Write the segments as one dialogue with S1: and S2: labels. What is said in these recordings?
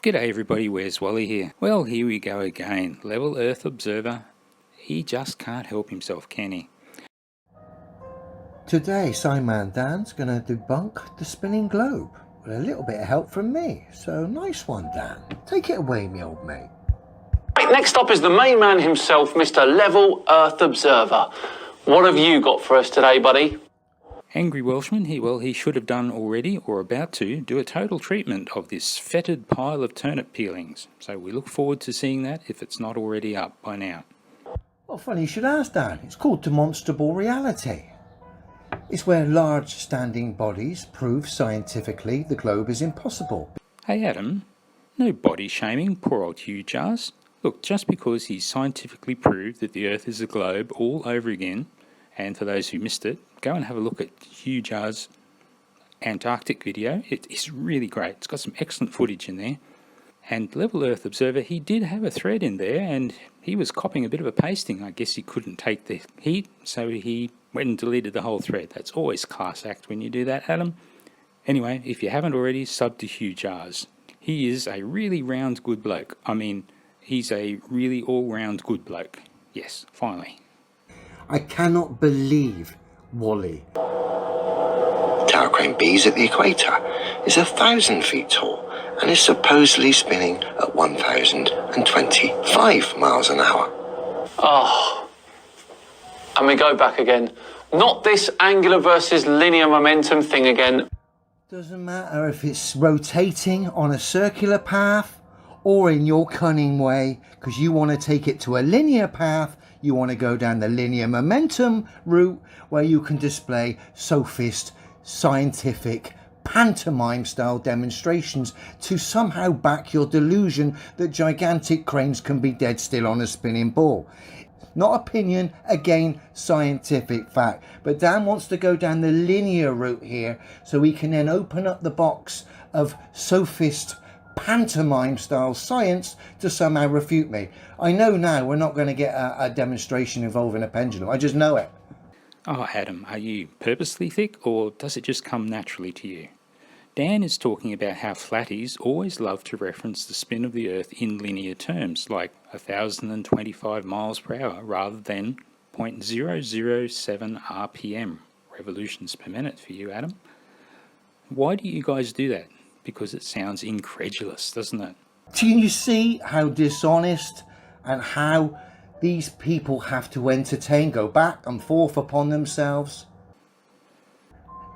S1: G'day everybody, where's Wally here? Well, here we go again. Level Earth Observer. He just can't help himself, can he?
S2: Today, SciManDan's going to debunk the spinning globe with a little bit of help from me. So nice one, Dan. Take it away, me old mate.
S3: Right, next up is the main man himself, Mr. Level Earth Observer. What have you got for us today, buddy?
S1: Angry Welshman, he should have done already, or about to, do a total treatment of this fetid pile of turnip peelings. So we look forward to seeing that if it's not already up by now.
S2: Well, funny you should ask, Dan. It's called demonstrable reality. It's where large standing bodies prove scientifically the globe is impossible.
S1: Hey Adam, no body shaming poor old Hugh Jarsz. Look, just because he's scientifically proved that the Earth is a globe all over again, and for those who missed it, go and have a look at Hugh Jarsz's Antarctic video. It is really great. It's got some excellent footage in there. And Level Earth Observer, he did have a thread in there, and he was copping a bit of a pasting. I guess he couldn't take the heat, so he went and deleted the whole thread. That's always class act when you do that, Adam. Anyway, if you haven't already, sub to Hugh Jarsz. He is a really round good bloke. I mean, he's a really all-round good bloke. Yes, finally.
S2: I cannot believe Wally.
S4: Tower crane B's at the equator is 1,000 feet tall and is supposedly spinning at 1,025 miles an hour.
S3: Oh, and we go back again. Not this angular versus linear momentum thing again.
S2: Doesn't matter if it's rotating on a circular path or in your cunning way, because you want to take it to a linear path. You want to go down the linear momentum route where you can display sophist, scientific, pantomime-style demonstrations to somehow back your delusion that gigantic cranes can be dead still on a spinning ball. Not opinion, again, scientific fact. But Dan wants to go down the linear route here so he can then open up the box of sophist, pantomime-style science to somehow refute me. I know now we're not going to get a demonstration involving a pendulum. I just know it.
S1: Oh, Adam, are you purposely thick, or does it just come naturally to you? Dan is talking about how flatties always love to reference the spin of the Earth in linear terms, like 1,025 miles per hour, rather than 0.007 RPM, revolutions per minute for you, Adam. Why do you guys do that? Because it sounds incredulous, doesn't it?
S2: Do you see how dishonest and how these people have to entertain, go back and forth upon themselves?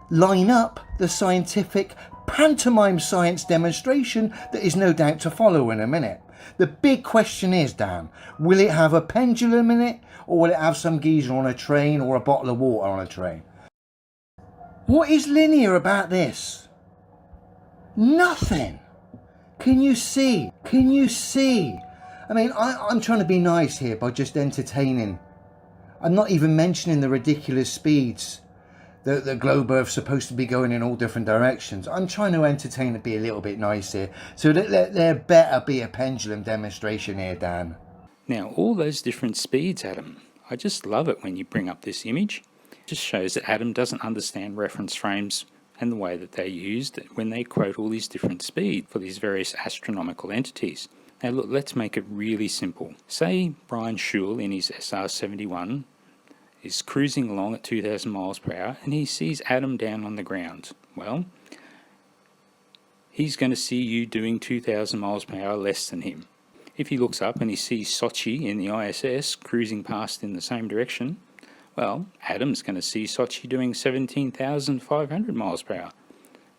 S2: Line up the scientific pantomime science demonstration that is no doubt to follow in a minute. The big question is, Dan, will it have a pendulum in it, or will it have some geezer on a train or a bottle of water on a train? What is linear about this? Nothing. Can you see? Can you see? I mean, I'm trying to be nice here by just entertaining. I'm not even mentioning the ridiculous speeds that the globe Earth's supposed to be going in all different directions. I'm trying to entertain and be a little bit nice here. So there better be a pendulum demonstration here, Dan.
S1: Now, all those different speeds, Adam, I just love it when you bring up this image. It just shows that Adam doesn't understand reference frames and the way that they're used when they quote all these different speeds for these various astronomical entities. Now look, let's make it really simple. Say Brian Schul in his SR-71 is cruising along at 2,000 miles per hour and he sees Adam down on the ground. Well, he's going to see you doing 2,000 miles per hour less than him. If he looks up and he sees Sochi in the ISS cruising past in the same direction, well, Adam's going to see Sochi doing 17,500 miles per hour.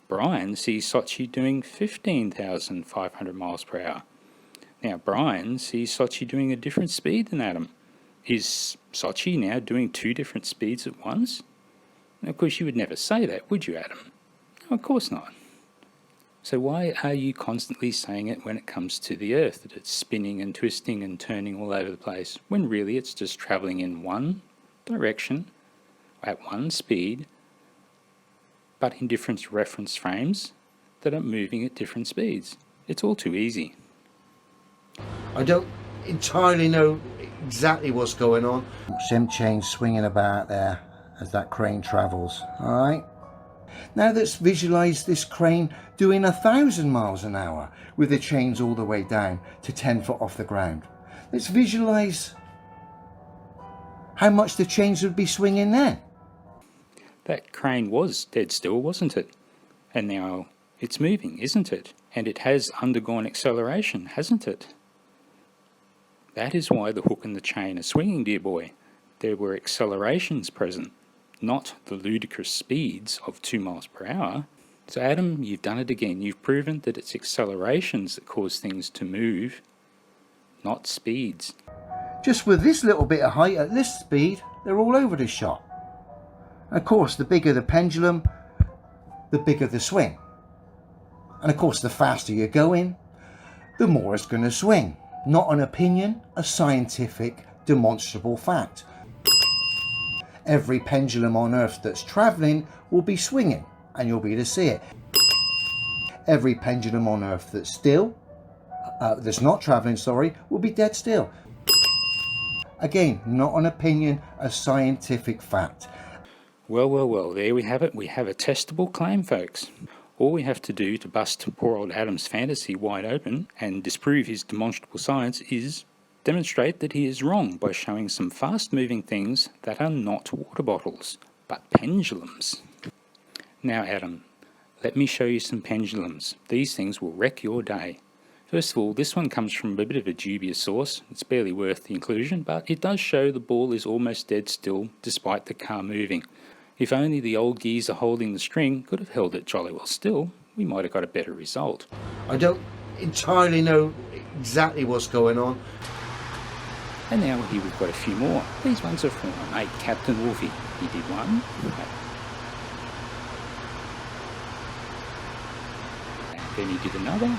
S1: Brian sees Sochi doing 15,500 miles per hour. Now, Brian sees Sochi doing a different speed than Adam. Is Sochi now doing two different speeds at once? Now, of course, you would never say that, would you, Adam? No, of course not. So why are you constantly saying it when it comes to the Earth, that it's spinning and twisting and turning all over the place, when really it's just travelling in one direction at one speed, but in different reference frames that are moving at different speeds? It's all too easy.
S2: I don't entirely know exactly what's going on. Sim chain swinging about there as that crane travels. All right. Now let's visualize this crane doing 1,000 miles an hour with the chains all the way down to 10 foot off the ground. Let's visualize how much the chains would be swinging then.
S1: That crane was dead still, wasn't it? And now it's moving, isn't it? And it has undergone acceleration, hasn't it? That is why the hook and the chain are swinging, dear boy. There were accelerations present, not the ludicrous speeds of 2 miles per hour. So Adam, you've done it again. You've proven that it's accelerations that cause things to move, not speeds.
S2: Just with this little bit of height at this speed, they're all over the shop. Of course, the bigger the pendulum, the bigger the swing. And of course, the faster you're going, the more it's going to swing. Not an opinion, a scientific, demonstrable fact. Every pendulum on Earth that's travelling will be swinging, and you'll be able to see it. Every pendulum on Earth that's still, that's not travelling, will be dead still. Again, not an opinion, a scientific fact.
S1: Well, there we have it. We have a testable claim, folks. All we have to do to bust poor old Adam's fantasy wide open and disprove his demonstrable science is demonstrate that he is wrong by showing some fast-moving things that are not water bottles, but pendulums. Now, Adam, let me show you some pendulums. These things will wreck your day. First of all, this one comes from a bit of a dubious source. It's barely worth the inclusion, but it does show the ball is almost dead still despite the car moving. If only the old geezer holding the string could have held it jolly well still, we might have got a better result.
S2: I don't entirely know exactly what's going on.
S1: And now here we've got a few more. These ones are from my mate Captain Wolfie. He did one. And then he did another.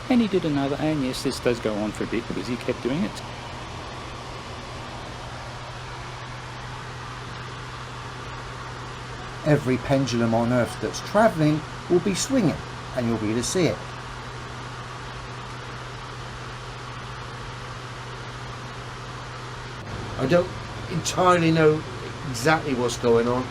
S1: And he did another, and yes, this does go on for a bit because he kept doing it.
S2: Every pendulum on Earth that's travelling will be swinging, and you'll be able to see it. I don't entirely know exactly what's going on.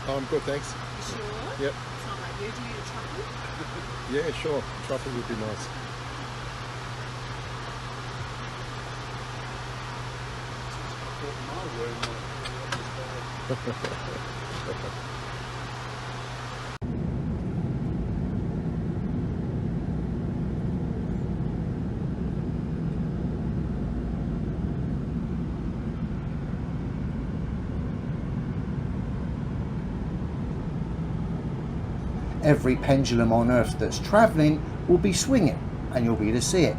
S5: I'm good, thanks.
S6: You sure?
S5: Yep.
S6: It's not like you. Do you need a truffle?
S5: Yeah, sure. Truffle would be nice.
S2: Every pendulum on Earth that's travelling will be swinging, and you'll be able to see it.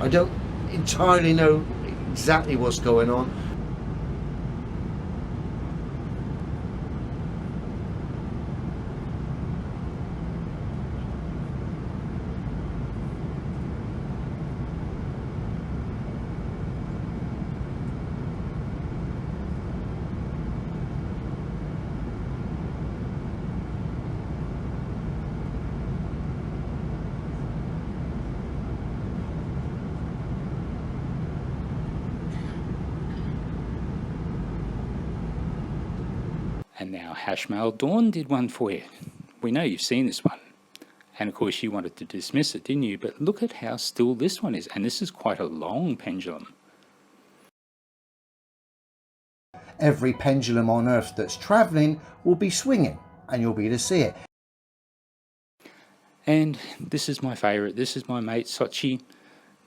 S2: I don't entirely know exactly what's going on.
S1: And now Hashmail Dawn did one for you. We know you've seen this one. And of course you wanted to dismiss it, didn't you? But look at how still this one is. And this is quite a long pendulum.
S2: Every pendulum on Earth that's travelling will be swinging, and you'll be able to see it.
S1: And this is my favourite. This is my mate Sochi,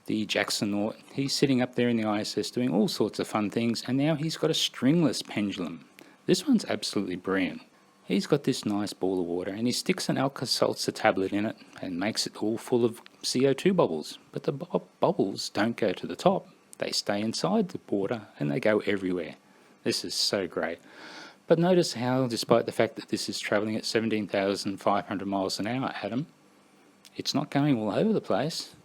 S1: the Jacksonaut. He's sitting up there in the ISS doing all sorts of fun things, and now he's got a stringless pendulum. This one's absolutely brilliant. He's got this nice ball of water, and he sticks an Alka-Seltzer tablet in it and makes it all full of CO2 bubbles. But the bubbles don't go to the top. They stay inside the water, and they go everywhere. This is so great. But notice how, despite the fact that this is travelling at 17,500 miles an hour, Adam, it's not going all over the place.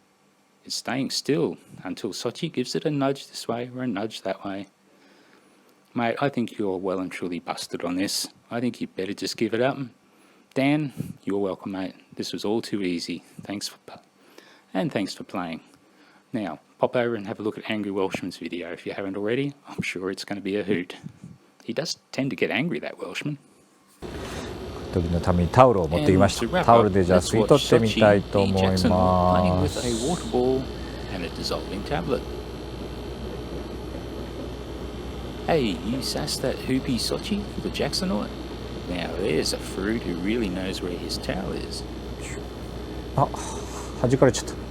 S1: It's staying still until Sochi gives it a nudge this way or a nudge that way. Mate, I think you're well and truly busted on this. I think you better just give it up. Dan, you're welcome, mate. This was all too easy. Thanks for playing. Now, pop over and have a look at Angry Welshman's video if you haven't already. I'm sure it's going to be a hoot. He does tend to get angry, that Welshman.
S7: 時のためにタオルを持ってきました。タオルでじゃあ吸い取ってみたいと思います。
S1: Hey, you sassed that hoopy Sochi for the Jacksonaut? Now there's a fruit who really knows where his tail is.
S7: あ、弾かれちゃった。